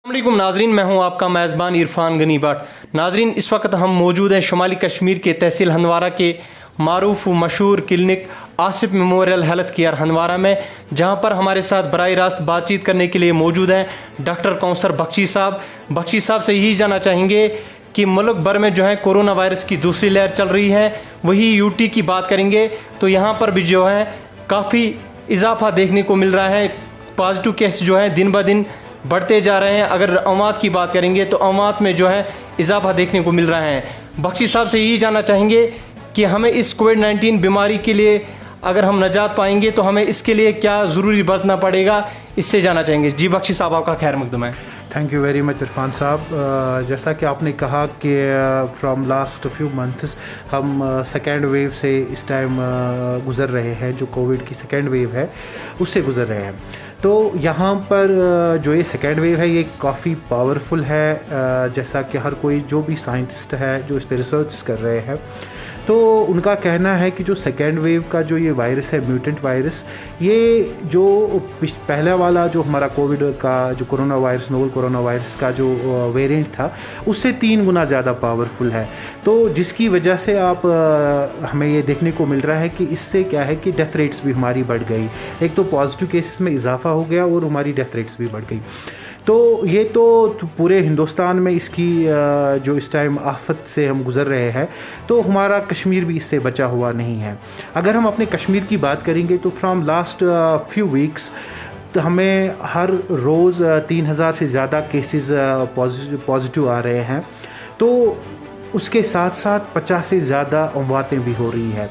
अस्सलामुअलैकुम नाजरीन, मैं हूं आपका मेज़बान इरफान गनी भट्ट। नाजरीन, इस वक्त हम मौजूद हैं शुमाली कश्मीर के तहसील हंदवारा के मारूफ मशहूर clinic Asif memorial health care Handwara में, जहां पर हमारे साथ बराह रास्त बातचीत करने के लिए मौजूद हैं डॉक्टर कौसर बख्शी साहब। बख्शी साहब से यही जानना चाहेंगे कि मुल्क भर में जो है कोरोना वायरस की दूसरी लहर चल रही है, वही यूटी की बात करेंगे तो यहाँ पर भी जो है काफ़ी इजाफा देखने को मिल रहा है। पॉजिटिव केस जो है दिन ब दिन बढ़ते जा रहे हैं। अगर अमवात की बात करेंगे तो अमवात में जो है इजाफा देखने को मिल रहा है। बख्शी साहब से यही जानना चाहेंगे कि हमें इस कोविड-19 बीमारी के लिए अगर हम नजात पाएंगे तो हमें इसके लिए क्या ज़रूरी बरतना पड़ेगा, इससे जानना चाहेंगे। जी बख्शी साहब, आपका खैर मकदम है। Thank you very much Irfan साहब। जैसा कि आपने कहा कि फ्रॉम लास्ट फ्यू मंथ्स हम सेकेंड वेव से इस टाइम गुज़र रहे हैं, जो कोविड की सेकेंड वेव है उससे गुज़र रहे हैं। तो यहाँ पर जो ये सेकेंड वेव है ये काफ़ी पावरफुल है। जैसा कि हर कोई जो भी साइंटिस्ट है जो इस पर रिसर्च कर रहे हैं तो उनका कहना है कि जो सेकेंड वेव का जो ये वायरस है, म्यूटेंट वायरस, ये जो पहला वाला जो हमारा कोविड का जो corona virus, novel corona virus का जो वेरिएंट था उससे 3 गुना ज़्यादा पावरफुल है। तो जिसकी वजह से आप हमें ये देखने को मिल रहा है कि इससे क्या है कि डेथ रेट्स भी हमारी बढ़ गई। एक तो पॉजिटिव केसेस में इजाफा हो गया और हमारी डेथ रेट्स भी बढ़ गई। तो ये तो पूरे हिंदुस्तान में इसकी जो इस टाइम आफत से हम गुज़र रहे हैं, तो हमारा कश्मीर भी इससे बचा हुआ नहीं है। अगर हम अपने कश्मीर की बात करेंगे तो फ्रॉम लास्ट फ्यू वीक्स तो हमें हर रोज़ 3000 से ज़्यादा केसेस पॉजिटिव आ रहे हैं। तो उसके साथ साथ 50 से ज़्यादा अमवातें भी हो रही है।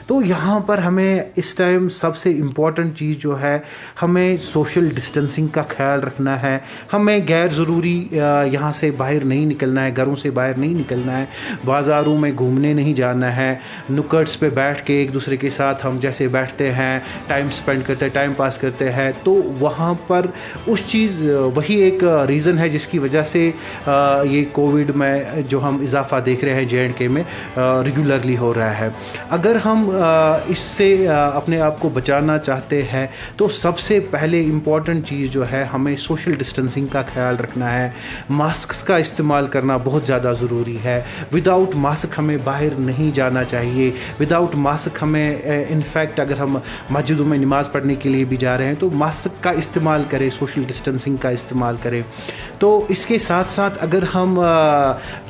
तो यहाँ पर हमें इस टाइम सबसे इम्पॉर्टेंट चीज़ जो है, हमें सोशल डिस्टेंसिंग का ख्याल रखना है। हमें गैर ज़रूरी यहाँ से बाहर नहीं निकलना है, घरों से बाहर नहीं निकलना है, बाज़ारों में घूमने नहीं जाना है। नुक्कड़्स पे बैठ के एक दूसरे के साथ हम जैसे बैठते हैं, टाइम स्पेंड करते हैं, टाइम पास करते हैं, तो वहाँ पर उस चीज़ वही एक रीज़न है जिसकी वजह से ये कोविड में जो हम इजाफा देख रहे हैं JNK में रेगुलरली हो रहा है। अगर हम इससे अपने आप को बचाना चाहते हैं तो सबसे पहले इम्पॉर्टेंट चीज़ जो है, हमें सोशल डिस्टेंसिंग का ख्याल रखना है। मास्क का इस्तेमाल करना बहुत ज़्यादा ज़रूरी है। विदाउट मास्क हमें बाहर नहीं जाना चाहिए। विदाउट मास्क हमें इनफैक्ट अगर हम मस्जिदों में नमाज़ पढ़ने के लिए भी जा रहे हैं तो मास्क का इस्तेमाल करें, सोशल डिस्टेंसिंग का इस्तेमाल करें। तो इसके साथ साथ अगर हम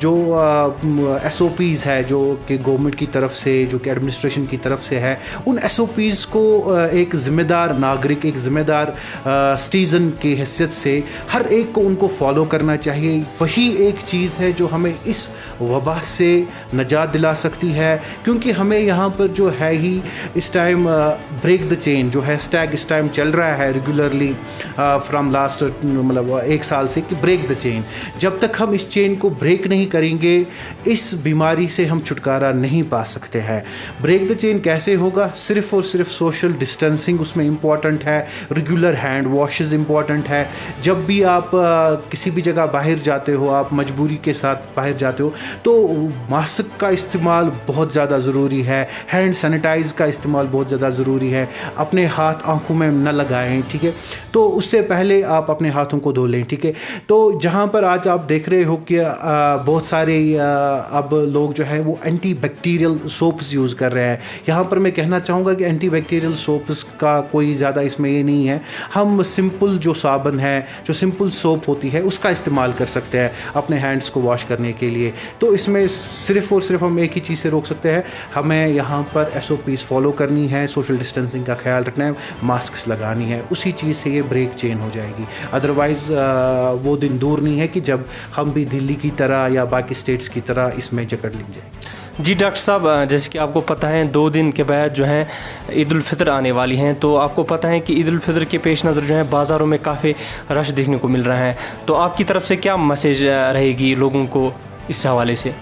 जो SOPs है जो कि गवर्नमेंट की तरफ से, जो कि एडमिनिस्ट्रेशन की तरफ से है, उन SOPs को एक ज़िम्मेदार नागरिक, एक ज़िम्मेदार सिटीज़न की हैसियत से हर एक को उनको फॉलो करना चाहिए। वही एक चीज़ है जो हमें इस वबा से नजात दिला सकती है। क्योंकि हमें यहाँ पर जो है ही इस टाइम ब्रेक द चेन जो हैशटैग इस टाइम चल रहा है रेगुलरली फ्रॉम लास्ट मतलब 1 साल से, कि ब्रेक द चेन। जब तक हम इस चेन को ब्रेक नहीं करेंगे इस बीमारी से हम छुटकारा नहीं पा सकते हैं। ब्रेक द चेन कैसे होगा? सिर्फ़ और सिर्फ सोशल डिस्टेंसिंग उसमें इम्पॉर्टेंट है, रेगुलर हैंड वॉशेस इम्पॉर्टेंट है। जब भी आप किसी भी जगह बाहर जाते हो, आप मजबूरी के साथ बाहर जाते हो, तो मास्क का इस्तेमाल बहुत ज़्यादा ज़रूरी है। हैंड सैनिटाइज का इस्तेमाल बहुत ज़्यादा ज़रूरी है। अपने हाथ आँखों में न लगाएं, ठीक है? तो उससे पहले आप अपने हाथों को धो लें, ठीक है? तो जहाँ पर आज आप देख रहे हो कि बहुत सारे अब लोग जो है वो एंटी बैक्टीरियल सोप्स यूज़ कर रहे हैं। यहाँ पर मैं कहना चाहूँगा कि एंटी बैक्टीरियल सोप्स का कोई ज़्यादा इसमें ये नहीं है। हम सिंपल जो साबुन है, जो सिंपल सोप होती है, उसका इस्तेमाल कर सकते हैं अपने हैंड्स को वॉश करने के लिए। तो इसमें सिर्फ़ और सिर्फ हम एक ही चीज़ से रोक सकते हैं, हमें यहाँ पर SOPs फॉलो करनी है, सोशल डिस्टेंसिंग का ख्याल रखना है, मास्क लगानी है। उसी चीज़ से ये ब्रेक चेन हो जाएगी। अदरवाइज़ वो दिन दूर नहीं है कि जब हम भी दिल्ली की तरह या बाकी स्टेट्स की तरह इसमें जकड़ ली जाए। जी डॉक्टर साहब, जैसे कि आपको पता है 2 दिन के बाद जो है ईद उल फितर आने वाली हैं, तो आपको पता है कि ईद उल फितर के पेश नज़र जो है बाज़ारों में काफ़ी रश देखने को मिल रहा है। तो आपकी तरफ से क्या मैसेज रहेगी लोगों को? इस हवाले से?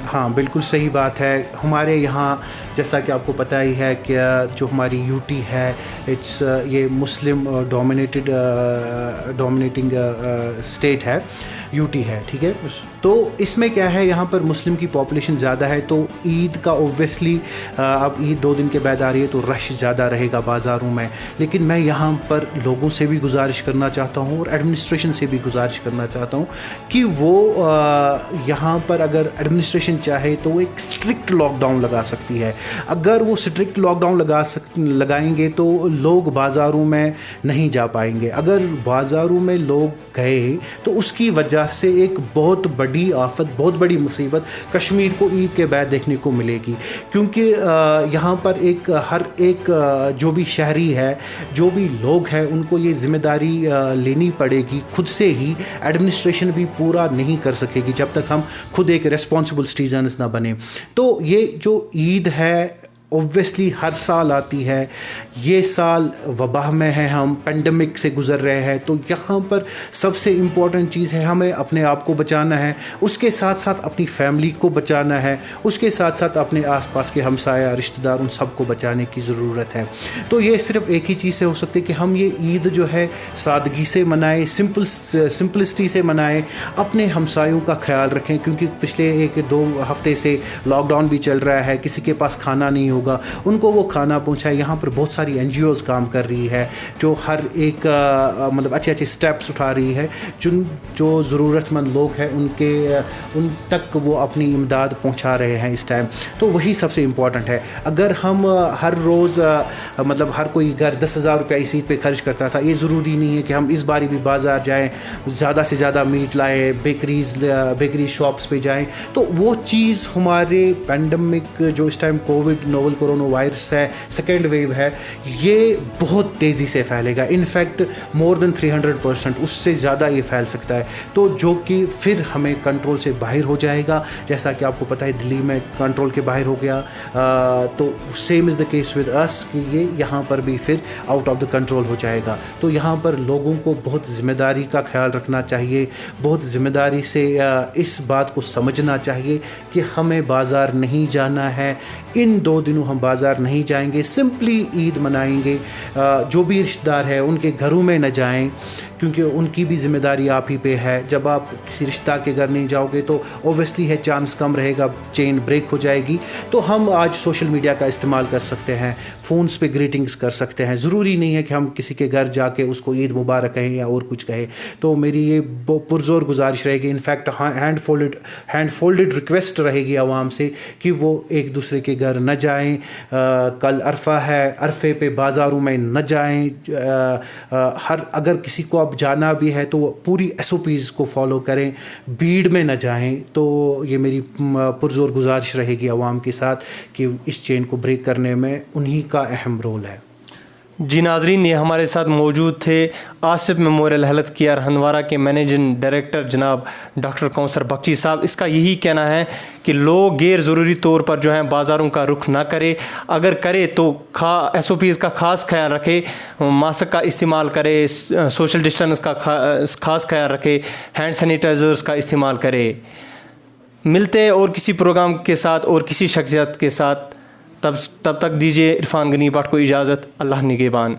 हाँ, बिल्कुल सही बात है। हमारे यहाँ जैसा कि आपको पता ही है कि जो हमारी यूटी है, इट्स ये मुस्लिम डोमिनेटिंग स्टेट है, यूटी है, ठीक है। तो इसमें क्या है, यहाँ पर मुस्लिम की पॉपुलेशन ज़्यादा है, तो ईद का ओब्वियसली अब ईद 2 दिन के बाद आ रही है तो रश ज़्यादा रहेगा बाज़ारों में। लेकिन मैं यहाँ पर लोगों से भी गुजारिश करना चाहता हूँ और एडमिनिस्ट्रेशन से भी गुजारिश करना चाहता हूँ कि वो यहाँ पर अगर एडमिनिस्ट्रेशन चाहे तो वो एक स्ट्रिक्ट लॉकडाउन लगा सकती है। अगर वो स्ट्रिक्ट लॉकडाउन लगाएंगे तो लोग बाज़ारों में नहीं जा पाएंगे। अगर बाज़ारों में लोग गए तो उसकी वजह से एक बहुत बड़ी आफत, बहुत बड़ी मुसीबत कश्मीर को ईद के बाद देखने को मिलेगी। क्योंकि यहाँ पर हर एक जो भी शहरी है, जो भी लोग हैं, उनको ये ज़िम्मेदारी लेनी पड़ेगी खुद से ही। एडमिनिस्ट्रेशन भी पूरा नहीं कर सकेगी जब तक हम खुद एक रिस्पॉन्सिबल सिटीजन्स ना बने। तो ये जो ईद है ऑब्वियसली हर साल आती है, ये साल वबा में है, हम पेंडेमिक से गुज़र रहे हैं, तो यहाँ पर सबसे इम्पॉर्टेंट चीज़ है हमें अपने आप को बचाना है, उसके साथ साथ अपनी फैमिली को बचाना है, उसके साथ साथ अपने आसपास के हमसाया रिश्तेदार उन सबको बचाने की ज़रूरत है। तो ये सिर्फ एक ही चीज़ से हो सकती है कि हम ये ईद जो है सादगी से मनाएं, सिंपलिसिटी से मनाएं, अपने हमसायों का ख्याल रखें। क्योंकि पिछले 1-2 हफ्ते से लॉकडाउन भी चल रहा है, किसी के पास खाना नहीं होगा, उनको वो खाना पहुंचाए। यहाँ पर बहुत सारी NGOs काम कर रही है जो हर एक मतलब अच्छे स्टेप्स उठा रही है, जो ज़रूरतमंद लोग हैं उन तक वो अपनी इमदाद पहुंचा रहे हैं इस टाइम। तो वही सबसे इम्पॉर्टेंट है। अगर हम हर रोज़ मतलब हर कोई घर 10,000 रुपये इस ईद पे खर्च करता था, ये ज़रूरी नहीं है कि हम इस बारी भी बाज़ार जाएँ, ज़्यादा से ज़्यादा मीट लाएँ, बेकरी शॉप्स पे जाएँ। तो वो चीज़ हमारे पेंडेमिक जो इस time Covid novel corona virus है, सेकेंड वेव है, ये बहुत तेज़ी से फैलेगा। इनफैक्ट मोर देन 300% उससे ज़्यादा ये फैल सकता है, तो जो कि फिर हमें कंट्रोल से बाहर हो जाएगा। जैसा कि आपको पता है दिल्ली में कंट्रोल के बाहर हो गया, तो same is the case with us कि ये यहाँ पर भी फिर आउट ऑफ द कंट्रोल हो जाएगा। तो यहाँ पर लोगों को बहुत ज़िम्मेदारी का ख्याल रखना चाहिए, बहुत ज़िम्मेदारी से इस बात को समझना चाहिए कि हमें बाज़ार नहीं जाना है, इन 2 दिनों हम बाज़ार नहीं जाएंगे, सिंपली ईद मनाएंगे। जो भी रिश्तेदार है उनके घरों में न जाएं, क्योंकि उनकी भी ज़िम्मेदारी आप ही पे है। जब आप किसी रिश्तेदार के घर नहीं जाओगे तो ओबियसली है चांस कम रहेगा, चेन ब्रेक हो जाएगी। तो हम आज सोशल मीडिया का इस्तेमाल कर सकते हैं, फ़ोन्स पे ग्रीटिंग्स कर सकते हैं। ज़रूरी नहीं है कि हम किसी के घर जाके उसको ईद मुबारक कहें या और कुछ कहें। तो मेरी ये पुरज़ोर गुजारिश रहेगी, इनफैक्ट हैंड फोल्डेड रिक्वेस्ट रहेगी आवाम से कि वो एक दूसरे के घर न जाएं। कल अरफा है, अरफे पे बाज़ारों में न जाएं। अगर किसी को अब जाना भी है तो पूरी SOPs को फॉलो करें, भीड़ में न जाएं। तो ये मेरी पुरज़ोर गुजारिश रहेगी आवाम के साथ कि इस चेन को ब्रेक करने में उन्हीं का अहम रोल है। जी नाजरीन, ये हमारे साथ मौजूद थे Asif memorial health care Handwara के मैनेजिंग डायरेक्टर जनाब डॉक्टर कौसर बख्शी साहब। इसका यही कहना है कि लोग गैर ज़रूरी तौर पर जो है बाज़ारों का रुख ना करें, अगर करे तो SOPs का ख़ास ख्याल रखे, मास्क का इस्तेमाल करे, सोशल डिस्टेंस का ख़ास ख्याल रखे, हैंड सैनिटाइज़र्स का इस्तेमाल करे। मिलते हैं और किसी प्रोग्राम के साथ और किसी शख्सियत के साथ, तब तक दीजिए इरफान गनी भट्ट को इजाज़त। अल्लाह निगहबान।